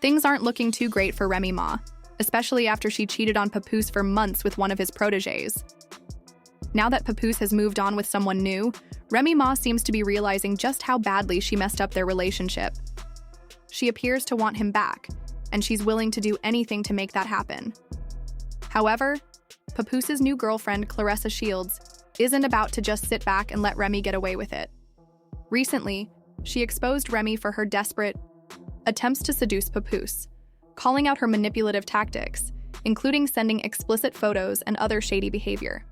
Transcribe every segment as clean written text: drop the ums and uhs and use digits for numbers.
Things aren't looking too great for Remy Ma, especially after she cheated on Papoose for months with one of his protégés. Now that Papoose has moved on with someone new, Remy Ma seems to be realizing just how badly she messed up their relationship. She appears to want him back, and she's willing to do anything to make that happen. However, Papoose's new girlfriend, Claressa Shields, isn't about to just sit back and let Remy get away with it. Recently, she exposed Remy for her desperate attempts to seduce Papoose, calling out her manipulative tactics, including sending explicit photos and other shady behavior.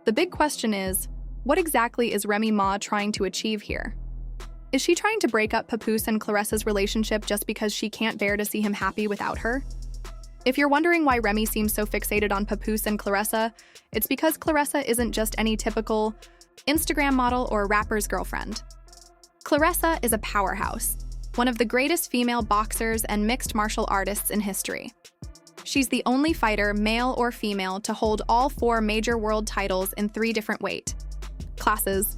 The big question is, what exactly is Remy Ma trying to achieve here? Is she trying to break up Papoose and Claressa's relationship just because she can't bear to see him happy without her? If you're wondering why Remy seems so fixated on Papoose and Claressa, it's because Claressa isn't just any typical Instagram model or rapper's girlfriend. Claressa is a powerhouse, one of the greatest female boxers and mixed martial artists in history. She's the only fighter, male or female, to hold all 4 major world titles in 3 different weight classes.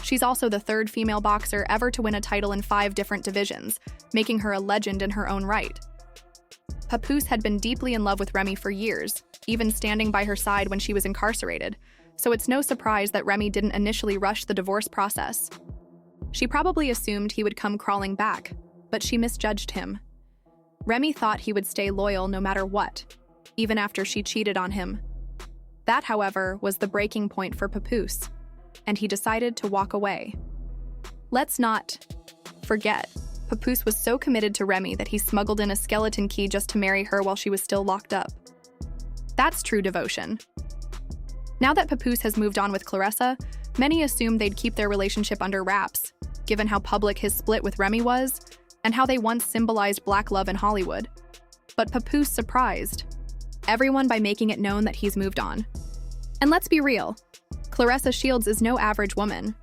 She's also the 3rd female boxer ever to win a title in 5 different divisions, making her a legend in her own right. Papoose had been deeply in love with Remy for years, even standing by her side when she was incarcerated, so it's no surprise that Remy didn't initially rush the divorce process. She probably assumed he would come crawling back, but she misjudged him. Remy thought he would stay loyal no matter what, even after she cheated on him. That, however, was the breaking point for Papoose, and he decided to walk away. Let's not forget, Papoose was so committed to Remy that he smuggled in a skeleton key just to marry her while she was still locked up. That's true devotion. Now that Papoose has moved on with Claressa, many assumed they'd keep their relationship under wraps, given how public his split with Remy was, and how they once symbolized black love in Hollywood. But Papoose surprised everyone by making it known that he's moved on. And let's be real, Claressa Shields is no average woman.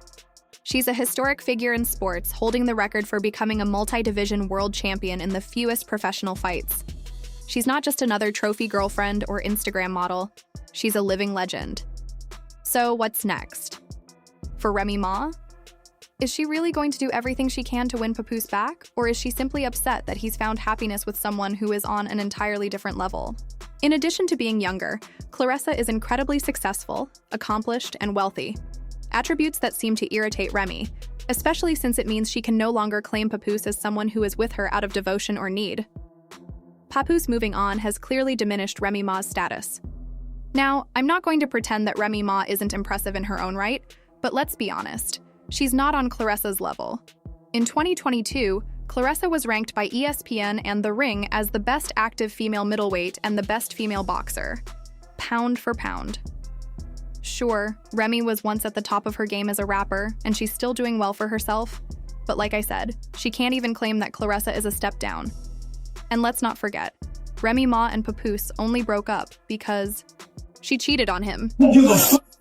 She's a historic figure in sports, holding the record for becoming a multi-division world champion in the fewest professional fights. She's not just another trophy girlfriend or Instagram model, she's a living legend. So what's next? For Remy Ma? Is she really going to do everything she can to win Papoose back, or is she simply upset that he's found happiness with someone who is on an entirely different level? In addition to being younger, Claressa is incredibly successful, accomplished, and wealthy, attributes that seem to irritate Remy, especially since it means she can no longer claim Papoose as someone who is with her out of devotion or need. Papoose moving on has clearly diminished Remy Ma's status. Now, I'm not going to pretend that Remy Ma isn't impressive in her own right, but let's be honest. She's not on Claressa's level. In 2022, Claressa was ranked by ESPN and The Ring as the best active female middleweight and the best female boxer, pound for pound. Sure, Remy was once at the top of her game as a rapper, and she's still doing well for herself, but like I said, she can't even claim that Claressa is a step down. And let's not forget, Remy Ma and Papoose only broke up because she cheated on him.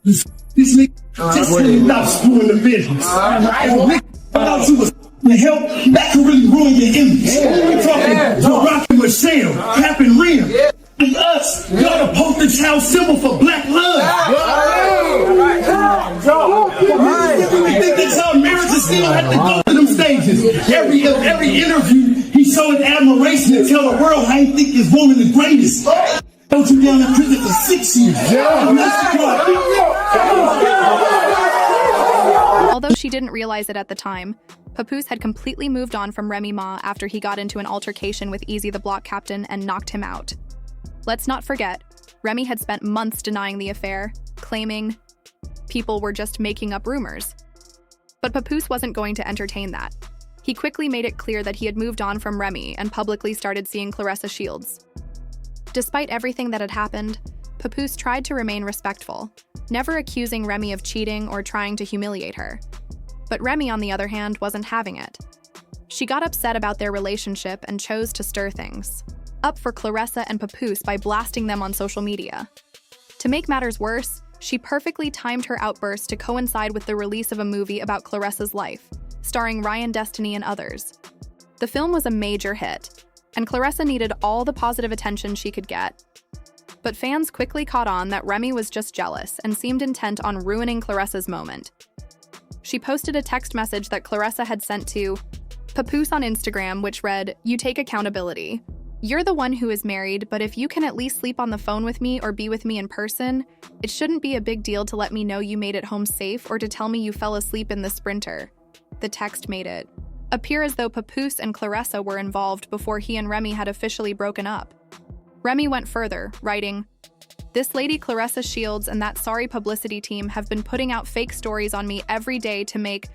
This nigga just stop screwing the business. I thought you was to help, that could really ruin your image. We're talking Barack and Michelle, Cap and Rim. And us, y'all the poster child symbol for black love. We think that's how marriages still have to go to them stages. Every interview, he showing admiration and tell the world how he think his woman the greatest. Held you down in prison for 6 years. Although she didn't realize it at the time, Papoose had completely moved on from Remy Ma after he got into an altercation with Easy the Block Captain and knocked him out. Let's not forget, Remy had spent months denying the affair, claiming people were just making up rumors. But Papoose wasn't going to entertain that. He quickly made it clear that he had moved on from Remy and publicly started seeing Claressa Shields. Despite everything that had happened, Papoose tried to remain respectful, never accusing Remy of cheating or trying to humiliate her. But Remy, on the other hand, wasn't having it. She got upset about their relationship and chose to stir things up for Claressa and Papoose by blasting them on social media. To make matters worse, she perfectly timed her outburst to coincide with the release of a movie about Claressa's life, starring Ryan Destiny and others. The film was a major hit, and Claressa needed all the positive attention she could get. But fans quickly caught on that Remy was just jealous and seemed intent on ruining Claressa's moment. She posted a text message that Claressa had sent to Papoose on Instagram, which read, "You take accountability. You're the one who is married, but if you can at least sleep on the phone with me or be with me in person, it shouldn't be a big deal to let me know you made it home safe or to tell me you fell asleep in the Sprinter." The text made it appear as though Papoose and Clarissa were involved before he and Remy had officially broken up. Remy went further, writing, "This lady Clarissa Shields and that sorry publicity team have been putting out fake stories on me every day to make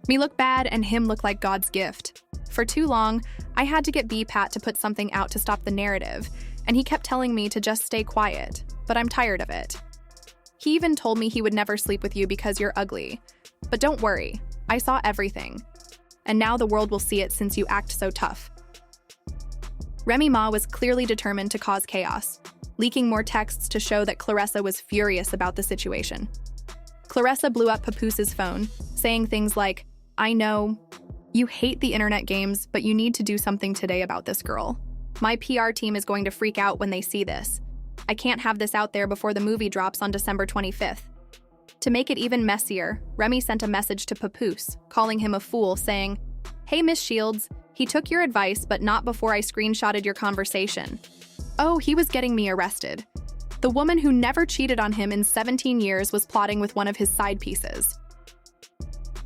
me look bad and him look like God's gift. For too long, I had to get B-Pat to put something out to stop the narrative, and he kept telling me to just stay quiet, but I'm tired of it. He even told me he would never sleep with you because you're ugly. But don't worry, I saw everything. And now the world will see it since you act so tough." Remy Ma was clearly determined to cause chaos, leaking more texts to show that Clarissa was furious about the situation. Clarissa blew up Papoose's phone, saying things like, "I know you hate the internet games, but you need to do something today about this girl. My PR team is going to freak out when they see this. I can't have this out there before the movie drops on December 25th. To make it even messier, Remy sent a message to Papoose, calling him a fool, saying, "Hey, Miss Shields, he took your advice, but not before I screenshotted your conversation. Oh, he was getting me arrested. The woman who never cheated on him in 17 years was plotting with one of his side pieces."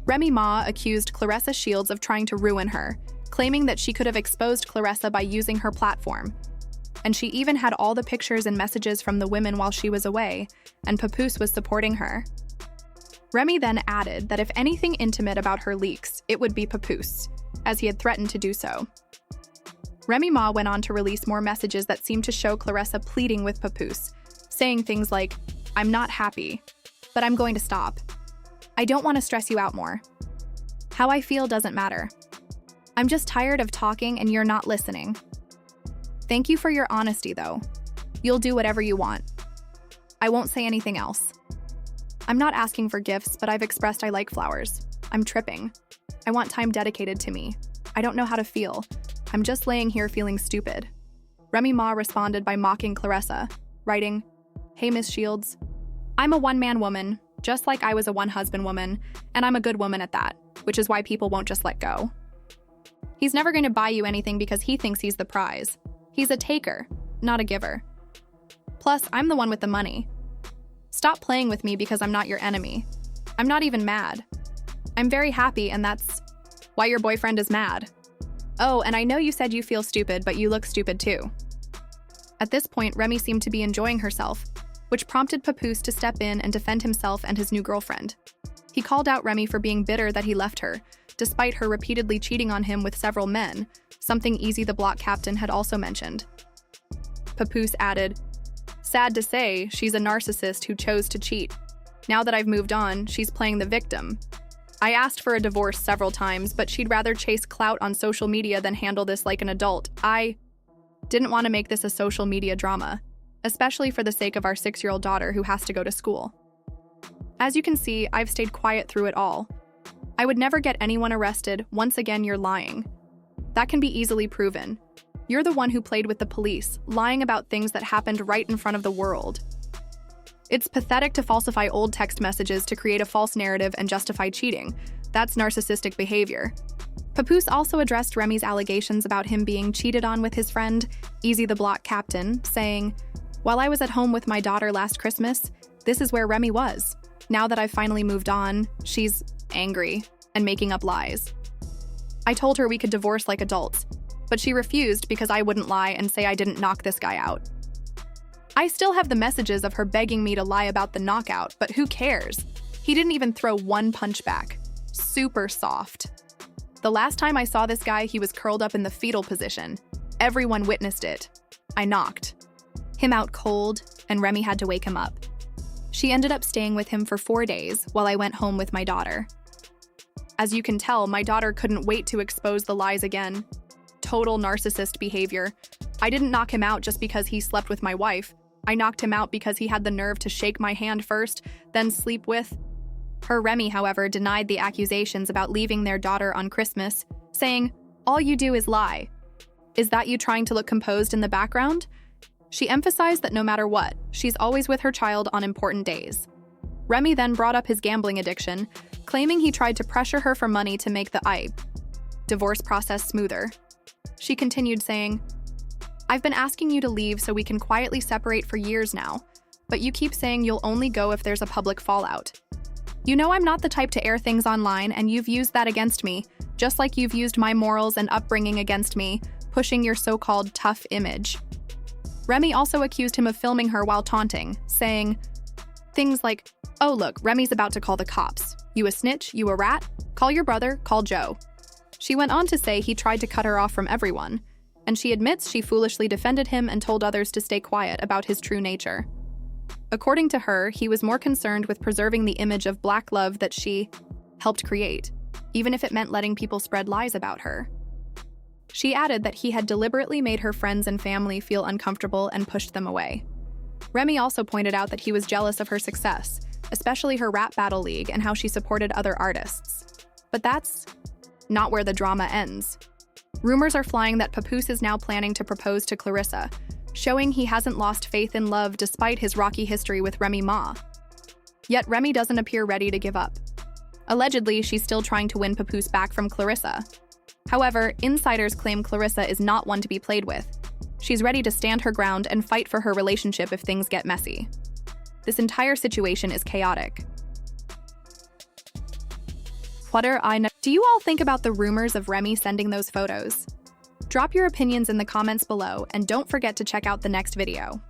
Remy Ma accused Clarissa Shields of trying to ruin her, claiming that she could have exposed Clarissa by using her platform. And she even had all the pictures and messages from the women while she was away, and Papoose was supporting her. Remy then added that if anything intimate about her leaks, it would be Papoose, as he had threatened to do so. Remy Ma went on to release more messages that seemed to show Clarissa pleading with Papoose, saying things like, "I'm not happy, but I'm going to stop. I don't want to stress you out more. How I feel doesn't matter. I'm just tired of talking and you're not listening. Thank you for your honesty, though. You'll do whatever you want. I won't say anything else. I'm not asking for gifts, but I've expressed I like flowers. I'm tripping. I want time dedicated to me. I don't know how to feel. I'm just laying here feeling stupid." Remy Ma responded by mocking Clarissa, writing, "Hey, Miss Shields. I'm a one-man woman, just like I was a one-husband woman, and I'm a good woman at that, which is why people won't just let go. He's never going to buy you anything because he thinks he's the prize. He's a taker, not a giver. Plus, I'm the one with the money. Stop playing with me because I'm not your enemy. I'm not even mad. I'm very happy, and that's why your boyfriend is mad. Oh, and I know you said you feel stupid, but you look stupid too." At this point, Remy seemed to be enjoying herself, which prompted Papoose to step in and defend himself and his new girlfriend. He called out Remy for being bitter that he left her, despite her repeatedly cheating on him with several men, something Easy the Block captain had also mentioned. Papoose added, "Sad to say, she's a narcissist who chose to cheat. Now that I've moved on, she's playing the victim. I asked for a divorce several times, but she'd rather chase clout on social media than handle this like an adult. I didn't want to make this a social media drama, especially for the sake of our 6-year-old daughter who has to go to school. As you can see, I've stayed quiet through it all. I would never get anyone arrested. Once again, you're lying. That can be easily proven. You're the one who played with the police, lying about things that happened right in front of the world. It's pathetic to falsify old text messages to create a false narrative and justify cheating. That's narcissistic behavior." Papoose also addressed Remy's allegations about him being cheated on with his friend, Easy the Block captain, saying, "While I was at home with my daughter last Christmas, this is where Remy was. Now that I've finally moved on, she's angry and making up lies. I told her we could divorce like adults, but she refused because I wouldn't lie and say I didn't knock this guy out. I still have the messages of her begging me to lie about the knockout, but who cares? He didn't even throw one punch back. Super soft. The last time I saw this guy, he was curled up in the fetal position. Everyone witnessed it. I knocked him out cold, and Remy had to wake him up. She ended up staying with him for 4 days while I went home with my daughter. As you can tell, my daughter couldn't wait to expose the lies again. Total narcissist behavior. I didn't knock him out just because he slept with my wife. I knocked him out because he had the nerve to shake my hand first, then sleep with her. Remy, however, denied the accusations about leaving their daughter on Christmas, saying, "All you do is lie. Is that you trying to look composed in the background?" She emphasized that no matter what, she's always with her child on important days. Remy then brought up his gambling addiction, claiming he tried to pressure her for money to make the divorce process smoother. She continued saying, "I've been asking you to leave so we can quietly separate for years now, but you keep saying you'll only go if there's a public fallout. You know I'm not the type to air things online, and you've used that against me, just like you've used my morals and upbringing against me, pushing your so-called tough image." Remy also accused him of filming her while taunting, saying things like, "Oh look, Remy's about to call the cops. You a snitch? You a rat? Call your brother, call Joe." She went on to say he tried to cut her off from everyone, and she admits she foolishly defended him and told others to stay quiet about his true nature. According to her, he was more concerned with preserving the image of black love that she helped create, even if it meant letting people spread lies about her. She added that he had deliberately made her friends and family feel uncomfortable and pushed them away. Remy also pointed out that he was jealous of her success, especially her rap battle league and how she supported other artists. But that's not where the drama ends. Rumors are flying that Papoose is now planning to propose to Clarissa, showing he hasn't lost faith in love despite his rocky history with Remy Ma. Yet Remy doesn't appear ready to give up. Allegedly, she's still trying to win Papoose back from Clarissa. However, insiders claim Clarissa is not one to be played with. She's ready to stand her ground and fight for her relationship if things get messy. This entire situation is chaotic. Do you all think about the rumors of Remy sending those photos? Drop your opinions in the comments below, and don't forget to check out the next video.